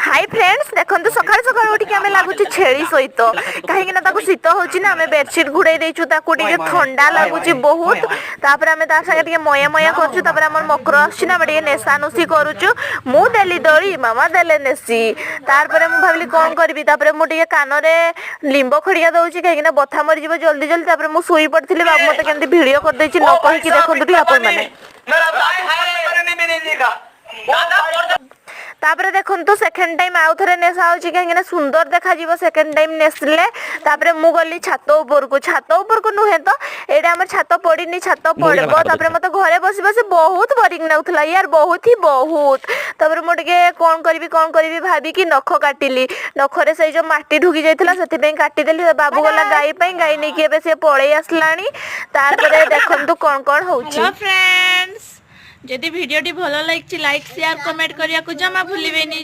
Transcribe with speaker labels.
Speaker 1: Hi friends देखो सकाल सकाल उठी आम लगुच छेली सहित कहीं शीत हो बेडसीट घोड़े देचु ठंडा लगुच बहुत तापर आम संगे मया मया कर मकर आसे नेशा नुसी करुचु मुझे दड़ी मामा देले नेसी तार मुझे कौन करी मुझे कान लिंब खड़िया दौर कहीं बथा मरीज जल्दी जल्दी मुझे शुई पड़ी बाबू मत के भिड करदे न कहीकि देखते आपण मैंने तापर देखो सेकेंड टाइम आउ थे नेशा हो कहीं सुंदर देखा सेकेंड टाइम नेसले तापर मु गली छात ऊपर को नुहे तो ये आम छात पड़नी छात पड़ब तापर मत घरे बस बस बहुत बोरिंग लगुला यार बहुत ही बहुत तापर मुझे कौन करी भाविकी नख काटिली नखरे से जो माटी ढुकी जाता से काटिदेली बाबू गला गाई गाई नहीं कि सी पलि आसला देखु कौन कौन हो
Speaker 2: फ्रेंड्स जदि वीडियो टी भलो लाइक शेयर कमेंट करिया को जमा भूलिबेनी।